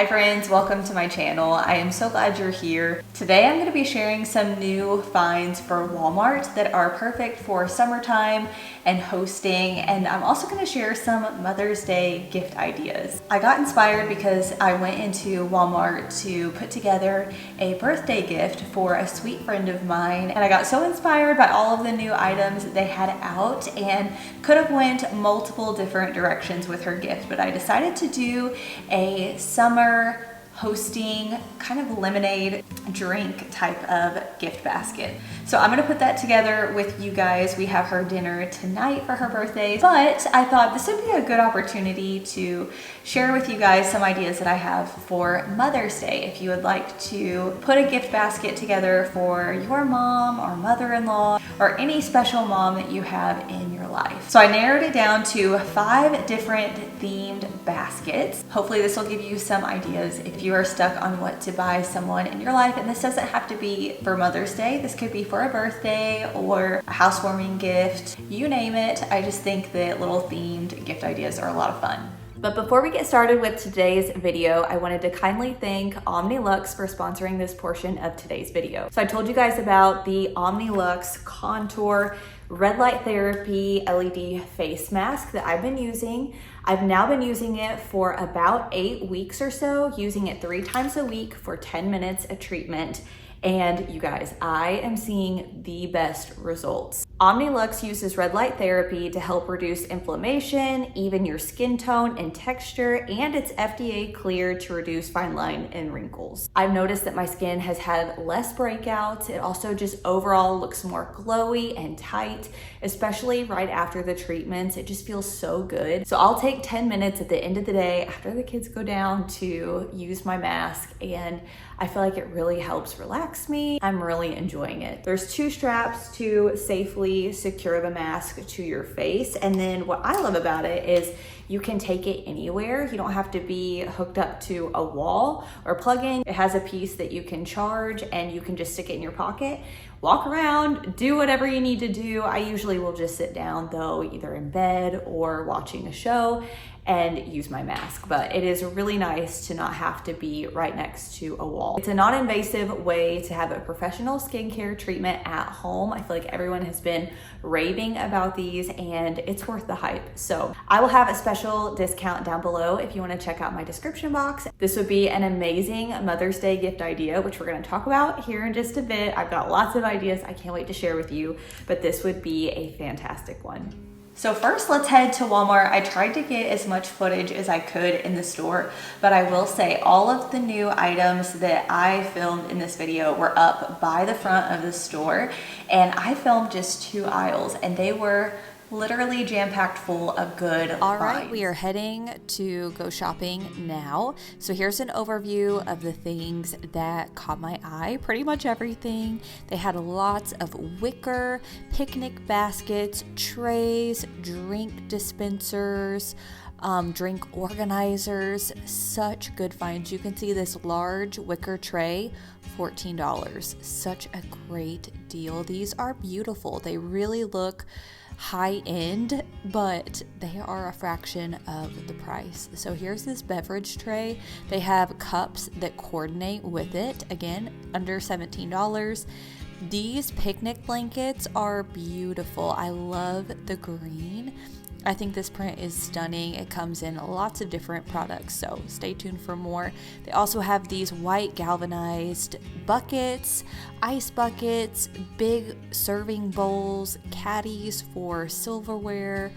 Hi friends, welcome to my channel. I am so glad you're here. Today I'm going to be sharing some new finds for Walmart that are perfect for summertime and hosting, and I'm also going to share some Mother's Day gift ideas. I got inspired because I went into Walmart to put together a birthday gift for a sweet friend of mine, and I got so inspired by all of the new items they had out and could have went multiple different directions with her gift, but I decided to do a summer hosting kind of lemonade drink type of gift basket. So I'm gonna put that together with you guys. We have her dinner tonight for her birthday, but I thought this would be a good opportunity to share with you guys some ideas that I have for Mother's Day. If you would like to put a gift basket together for your mom or mother-in-law or any special mom that you have in your life. So I narrowed it down to 5 different themed baskets. Hopefully this will give you some ideas if you are stuck on what to buy someone in your life. And this doesn't have to be for Mother's Day. This could be for a birthday or a housewarming gift, you name it. I just think that little themed gift ideas are a lot of fun. But before we get started with today's video, I wanted to kindly thank Omnilux for sponsoring this portion of today's video. So I told you guys about the Omnilux Contour Red Light Therapy LED face mask that I've been using. I've now been using it for about 8 weeks or so, using it 3 times a week for 10 minutes of treatment. And you guys, I am seeing the best results. Omnilux uses red light therapy to help reduce inflammation, even your skin tone and texture, and it's FDA cleared to reduce fine line and wrinkles. I've noticed that my skin has had less breakouts. It also just overall looks more glowy and tight, especially right after the treatments. It just feels so good. So I'll take 10 minutes at the end of the day after the kids go down to use my mask, and I feel like it really helps relax me. I'm really enjoying it. There's 2 straps to safely secure the mask to your face. And then what I love about it is you can take it anywhere. You don't have to be hooked up to a wall or plug in. It has a piece that you can charge and you can just stick it in your pocket, walk around, do whatever you need to do. I usually will just sit down though, either in bed or watching a show, and use my mask. But it is really nice to not have to be right next to a wall. It's a non-invasive way to have a professional skincare treatment at home. I feel like everyone has been raving about these and it's worth the hype. So I will have a special discount down below if you want to check out my description box. This would be an amazing Mother's Day gift idea, which we're going to talk about here in just a bit. I've got lots of ideas I can't wait to share with you, but this would be a fantastic one. So first, let's head to Walmart. I tried to get as much footage as I could in the store, but I will say all of the new items that I filmed in this video were up by the front of the store, and I filmed just 2 aisles, and they were literally jam-packed full of good All right, finds. we are heading to go shopping now. So here's an overview of the things that caught my eye. Pretty much everything. They had lots of wicker, picnic baskets, trays, drink dispensers, drink organizers. Such good finds. You can see this large wicker tray, $14. Such a great deal. These are beautiful. They really look high end, but they are a fraction of the price. So here's this beverage tray. They have cups that coordinate with it. Again, under $17. These picnic blankets are beautiful. I love the green. I think this print is stunning. It comes in lots of different products, so stay tuned for more. They also have these white galvanized buckets, ice buckets, big serving bowls, caddies for silverware.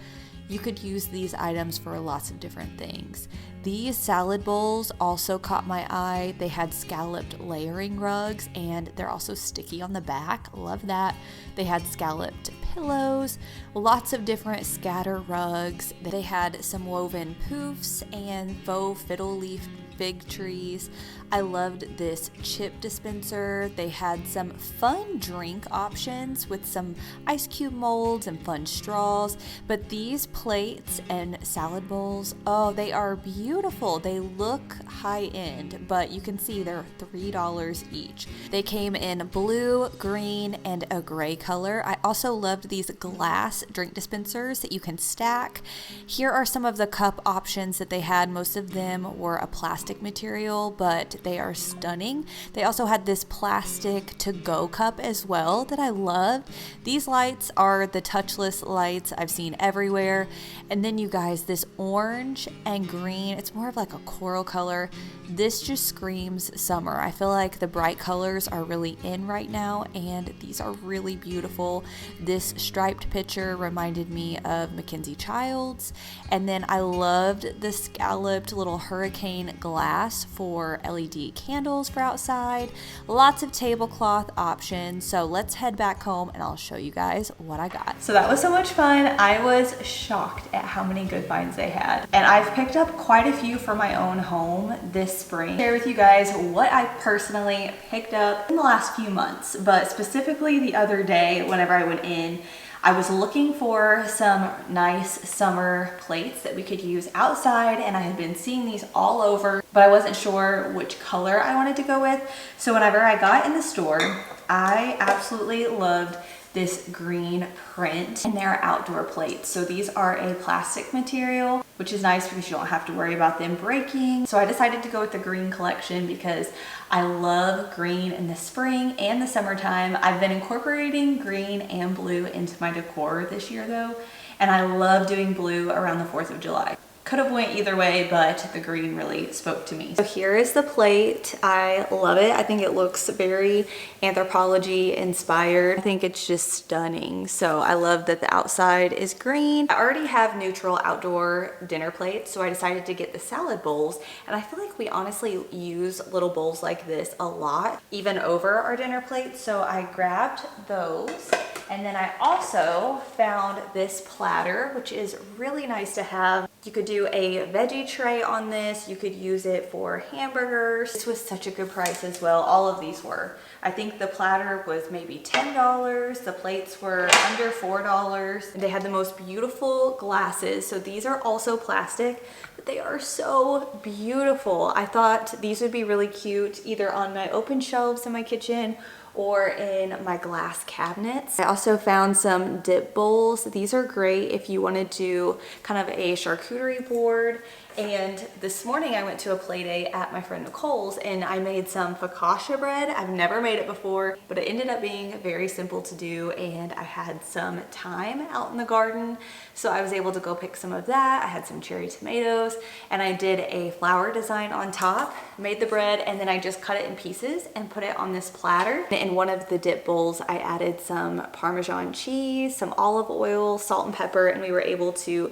You could use these items for lots of different things. These salad bowls also caught my eye. They had scalloped layering rugs, and they're also sticky on the back. Love that. They had scalloped pillows, lots of different scatter rugs. They had some woven poofs and faux fiddle leaf fig trees. I loved this chip dispenser. They had some fun drink options with some ice cube molds and fun straws. But these plates and salad bowls, oh, they are beautiful. They look high end, but you can see they're $3 each. They came in blue, green, and a gray color. I also loved these glass drink dispensers that you can stack. Here are some of the cup options that they had. Most of them were a plastic plastic material, but they are stunning. They also had this plastic to-go cup as well that I loved. These lights are the touchless lights I've seen everywhere. And then you guys, this orange and green, it's more of like a coral color. This just screams summer. I feel like the bright colors are really in right now, and these are really beautiful. This striped picture reminded me of Mackenzie Childs. And then I loved the scalloped little hurricane glass for LED candles for outside. Lots of tablecloth options. So let's head back home and I'll show you guys what I got. So that was so much fun. I was shocked at how many good finds they had. And I've picked up quite a few for my own home this spring. Share with you guys what I personally picked up in the last few months, but specifically the other day whenever I went in, I was looking for some nice summer plates that we could use outside, and I had been seeing these all over, but I wasn't sure which color I wanted to go with. So whenever I got in the store, I absolutely loved this green print, and they're outdoor plates. So these are a plastic material, which is nice because you don't have to worry about them breaking. So I decided to go with the green collection because I love green in the spring and the summertime. I've been incorporating green and blue into my decor this year though, and I love doing blue around the 4th of July. Could have went either way, but the green really spoke to me. So here is the plate. I love it. I think it looks very anthropology inspired. I think it's just stunning. So I love that the outside is green. I already have neutral outdoor dinner plates, so I decided to get the salad bowls. And I feel like we honestly use little bowls like this a lot, even over our dinner plates. So I grabbed those. And then I also found this platter, which is really nice to have. You could do a veggie tray on this. You could use it for hamburgers. This was such a good price as well. All of these were. I think the platter was maybe $10. The plates were under $4. And they had the most beautiful glasses. So these are also plastic, but they are so beautiful. I thought these would be really cute either on my open shelves in my kitchen or in my glass cabinets. I also found some dip bowls. These are great if you wanted to kind of a charcuterie board. And this morning I went to a play day at my friend Nicole's and I made some focaccia bread. I've never made it before, but it ended up being very simple to do, and I had some thyme out in the garden, so I was able to go pick some of that. I had some cherry tomatoes, and I did a flower design on top, made the bread, and then I just cut it in pieces and put it on this platter. In one of the dip bowls, I added some Parmesan cheese, some olive oil, salt and pepper, and we were able to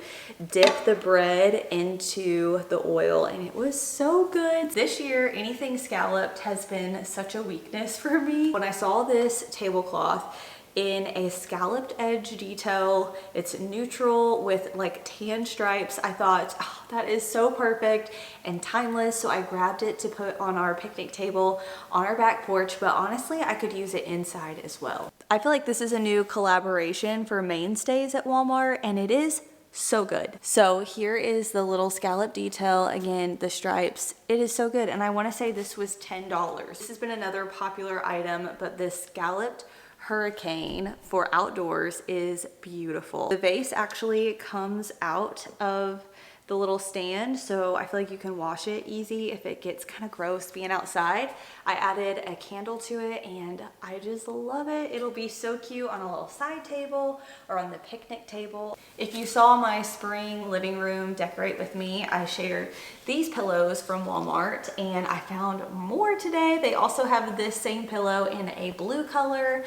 dip the bread into the oil, and it was so good. This year, anything scalloped has been such a weakness for me. When I saw this tablecloth in a scalloped edge detail, it's neutral with like tan stripes, I thought, oh, that is so perfect and timeless. So I grabbed it to put on our picnic table on our back porch, but honestly, I could use it inside as well. I feel like this is a new collaboration for mainstays at Walmart, and it is so good. So here is the little scallop detail. Again, the stripes, it is so good. And I want to say this was $10. This has been another popular item, but this scalloped hurricane for outdoors is beautiful. The vase actually comes out of the little stand, so I feel like you can wash it easy if it gets kind of gross being outside. I added a candle to it and I just love it. It'll be so cute on a little side table or on the picnic table. If you saw my spring living room decorate with me, I shared these pillows from Walmart, and I found more today. They also have this same pillow in a blue color,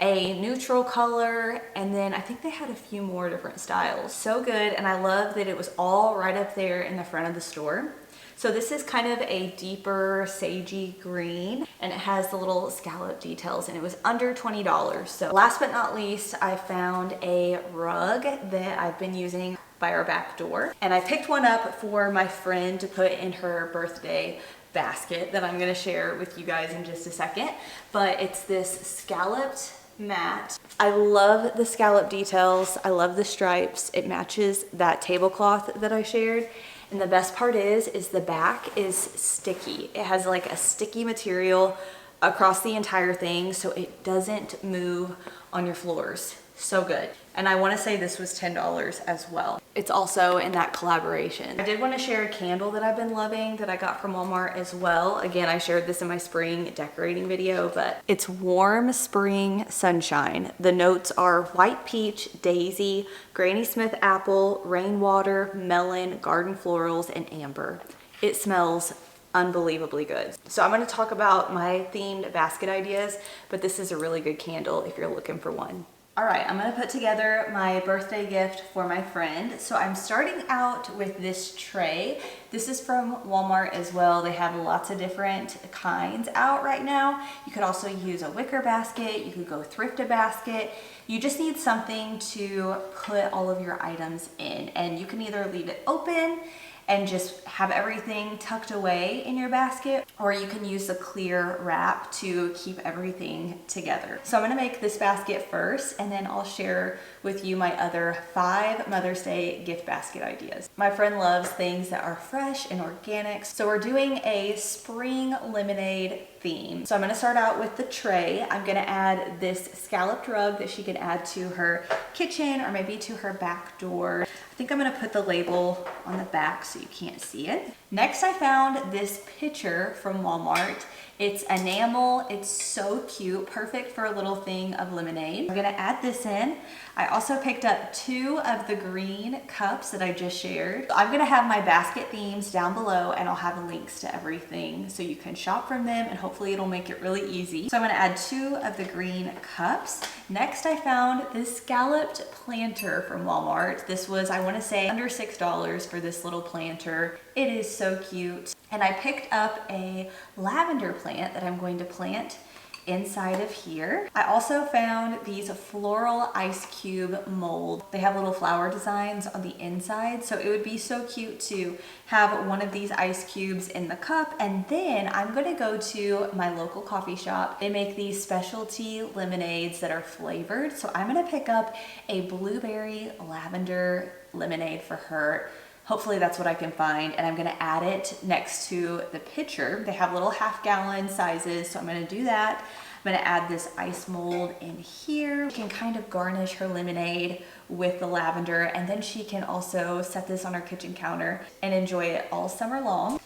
a neutral color, and then I think they had a few more different styles. So good, and I love that it was all right up there in the front of the store. So this is kind of a deeper sagey green, and it has the little scallop details, and it was under $20. So last but not least, I found a rug that I've been using by our back door, and I picked one up for my friend to put in her birthday basket that I'm gonna share with you guys in just a second. But it's this scalloped mat. I love the scallop details. I love the stripes. It matches that tablecloth that I shared. And the best part is the back is sticky. It has like a sticky material across the entire thing, so it doesn't move on your floors. So good. And I want to say this was $10 as well. It's also in that collaboration. I did want to share a candle that I've been loving that I got from Walmart as well. Again, I shared this in my spring decorating video, but it's Warm Spring Sunshine. The notes are white peach, daisy, Granny Smith apple, rainwater, melon, garden florals, and amber. It smells unbelievably good. So I'm going to talk about my themed basket ideas, but this is a really good candle if you're looking for one. All right, I'm gonna put together my birthday gift for my friend. So I'm starting out with this tray. This is from Walmart as well. They have lots of different kinds out right now. You could also use a wicker basket. You could go thrift a basket. You just need something to put all of your items in, and you can either leave it open and just have everything tucked away in your basket, or you can use the clear wrap to keep everything together. So I'm gonna make this basket first, and then I'll share with you my other 5 Mother's Day gift basket ideas. My friend loves things that are fresh and organic, so we're doing a spring lemonade theme. So I'm gonna start out with the tray. I'm gonna add this scalloped rug that she can add to her kitchen or maybe to her back door. I think I'm gonna put the label on the back so you can't see it. Next, I found this pitcher from Walmart. It's enamel, it's so cute, perfect for a little thing of lemonade. I'm gonna add this in. I also picked up 2 of the green cups that I just shared. I'm gonna have my basket themes down below, and I'll have links to everything so you can shop from them, and hopefully it'll make it really easy. So I'm gonna add 2 of the green cups. Next, I found this scalloped planter from Walmart. This was, I wanna say, under $6 for this little planter. It is so cute. And I picked up a lavender plant that I'm going to plant inside of here. I also found these floral ice cube mold. They have little flower designs on the inside, so it would be so cute to have one of these ice cubes in the cup. And then I'm gonna go to my local coffee shop. They make these specialty lemonades that are flavored, so I'm gonna pick up a blueberry lavender lemonade for her. Hopefully that's what I can find, and I'm gonna add it next to the pitcher. They have little half-gallon sizes, so I'm gonna do that. I'm gonna add this ice mold in here. You can kind of garnish her lemonade with the lavender, and then she can also set this on her kitchen counter and enjoy it all summer long.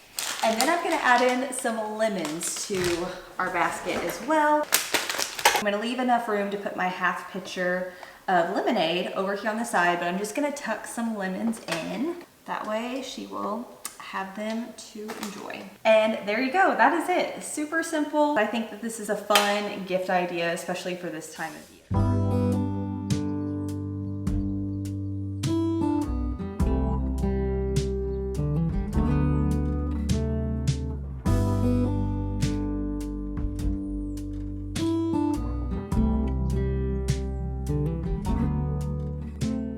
And then I'm gonna add in some lemons to our basket as well. I'm gonna leave enough room to put my half pitcher of lemonade over here on the side, but I'm just gonna tuck some lemons in. That way she will have them to enjoy. And there you go, that is it. Super simple. I think that this is a fun gift idea, especially for this time of year.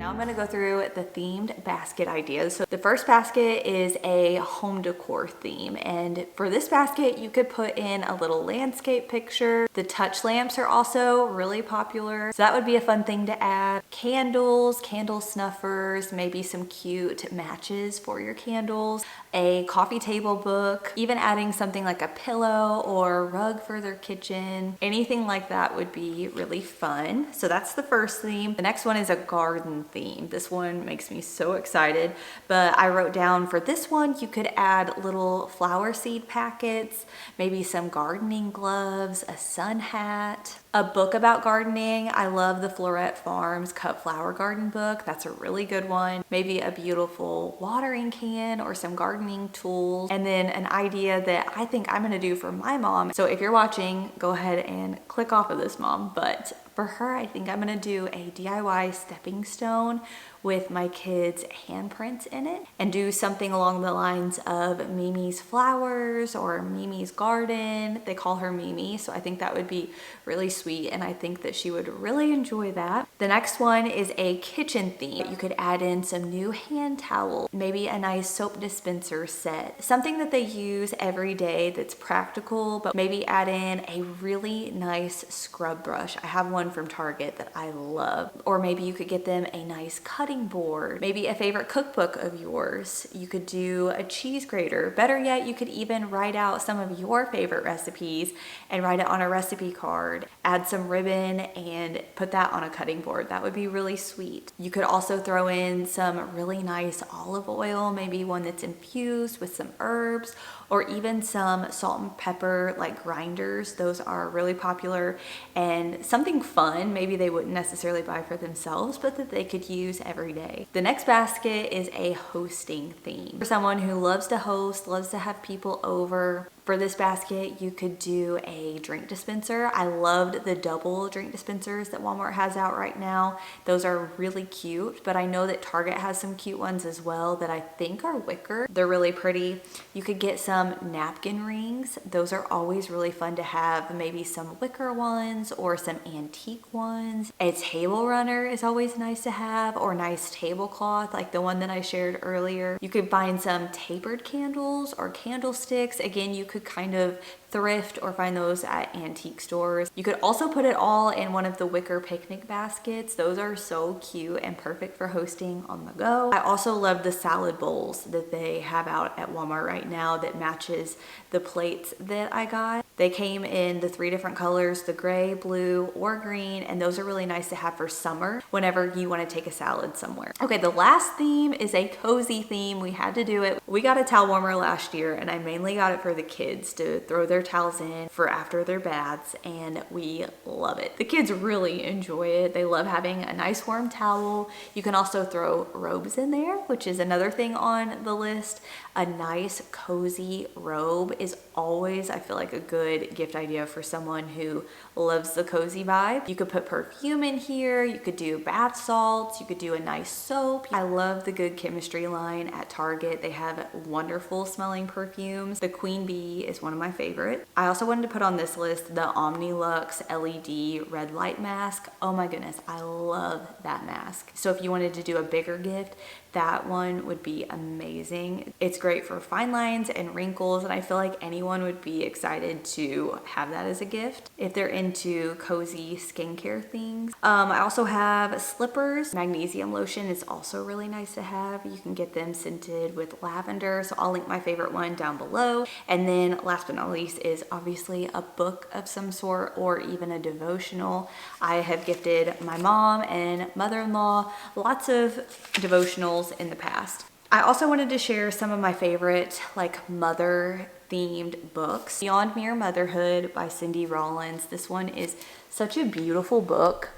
I'm gonna go through the themed basket ideas. So the first basket is a home decor theme, and for this basket you could put in a little landscape picture. The touch lamps are also really popular, so that would be a fun thing to add. Candles, candle snuffers, maybe some cute matches for your candles, a coffee table book, even adding something like a pillow or rug for their kitchen. Anything like that would be really fun. So that's the first theme. The next one is a garden theme. This one makes me so excited, but I wrote down for this one, you could add little flower seed packets, maybe some gardening gloves, a sun hat, a book about gardening. I love the Florette Farms Cut Flower Garden book. That's a really good one. Maybe a beautiful watering can or some gardening tools. And then an idea that I think I'm gonna do for my mom. So if you're watching, go ahead and click off of this, mom. But for her, I think I'm gonna do a DIY stepping stone with my kids' handprints in it and do something along the lines of Mimi's Flowers or Mimi's Garden. They call her Mimi, so I think that would be really sweet, and I think that she would really enjoy that. The next one is a kitchen theme. You could add in some new hand towels, maybe a nice soap dispenser set, something that they use every day that's practical, but maybe add in a really nice scrub brush. I have one from Target that I love. Or maybe you could get them a nice cutting cutting board, maybe a favorite cookbook of yours. You could do a cheese grater. Better yet, you could even write out some of your favorite recipes and write it on a recipe card. Add some ribbon and put that on a cutting board. That would be really sweet. You could also throw in some really nice olive oil, maybe one that's infused with some herbs, or even some salt and pepper like grinders. Those are really popular, and something fun maybe they wouldn't necessarily buy for themselves, but that they could use every day. The next basket is a hosting theme. For someone who loves to host, loves to have people over, for this basket, you could do a drink dispenser. I loved the double drink dispensers that Walmart has out right now. Those are really cute, but I know that Target has some cute ones as well that I think are wicker. They're really pretty. You could get some napkin rings. Those are always really fun to have. Maybe some wicker ones or some antique ones. A table runner is always nice to have, or nice tablecloth like the one that I shared earlier. You could find some tapered candles or candlesticks. Again, you could kind of thrift or find those at antique stores. You could also put it all in one of the wicker picnic baskets. Those are so cute and perfect for hosting on the go. I also love the salad bowls that they have out at Walmart right now that matches the plates that I got. They came in the 3 different colors, the gray, blue, or green, and those are really nice to have for summer whenever you want to take a salad somewhere. Okay, the last theme is a cozy theme. We had to do it. We got a towel warmer last year, and I mainly got it for the kids to throw their towels in for after their baths, and we love it. The kids really enjoy it. They love having a nice warm towel. You can also throw robes in there, which is another thing on the list. A nice cozy robe is always, I feel like, a good gift idea for someone who loves the cozy vibe. You could put perfume in here. You could do bath salts. You could do a nice soap. I love the Good Chemistry line at Target. They have wonderful smelling perfumes. The Queen Bee is one of my favorites. I also wanted to put on this list the Omnilux LED red light mask. Oh my goodness, I love that mask. So if you wanted to do a bigger gift, that one would be amazing. It's great for fine lines and wrinkles, and I feel like anyone would be excited to have that as a gift if they're into cozy skincare things. I also have slippers. Magnesium lotion is also really nice to have. You can get them scented with lavender, so I'll link my favorite one down below. And then last but not least is obviously a book of some sort or even a devotional. I have gifted my mom and mother-in-law lots of devotionals in the past. I also wanted to share some of my favorite like mother themed books. Beyond Mere Motherhood by Cindy Rollins. This one is such a beautiful book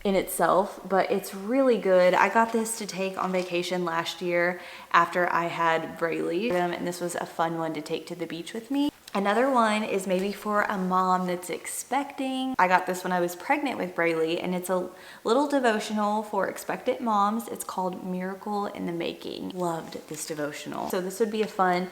in itself, but it's really good. I got this to take on vacation last year after I had Braylee, and this was a fun one to take to the beach with me. Another one is maybe for a mom that's expecting. I got this when I was pregnant with Braylee, and it's a little devotional for expectant moms. It's called Miracle in the Making. Loved this devotional. So this would be a fun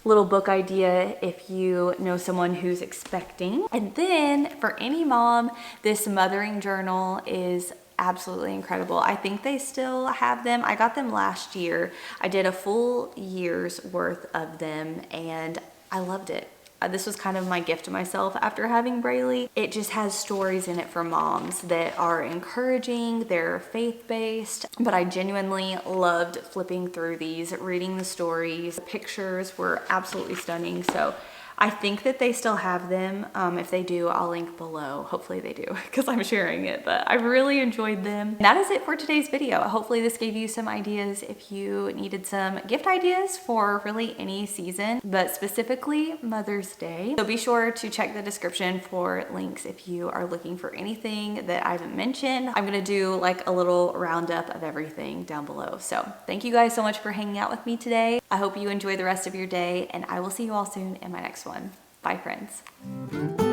little book idea if you know someone who's expecting. And then for any mom, this mothering journal is absolutely incredible. I think they still have them. I got them last year. I did a full year's worth of them, and I loved it. This was kind of my gift to myself after having Braylee. It just has stories in it for moms that are encouraging, they're faith-based, but I genuinely loved flipping through these, reading the stories. The pictures were absolutely stunning, so I think that they still have them. If they do, I'll link below. Hopefully they do, because I'm sharing it, but I really enjoyed them. And that is it for today's video. Hopefully this gave you some ideas if you needed some gift ideas for really any season, but specifically Mother's Day. So be sure to check the description for links if you are looking for anything that I haven't mentioned. I'm gonna do like a little roundup of everything down below. So thank you guys so much for hanging out with me today. I hope you enjoy the rest of your day, and I will see you all soon in my next one. Bye, friends.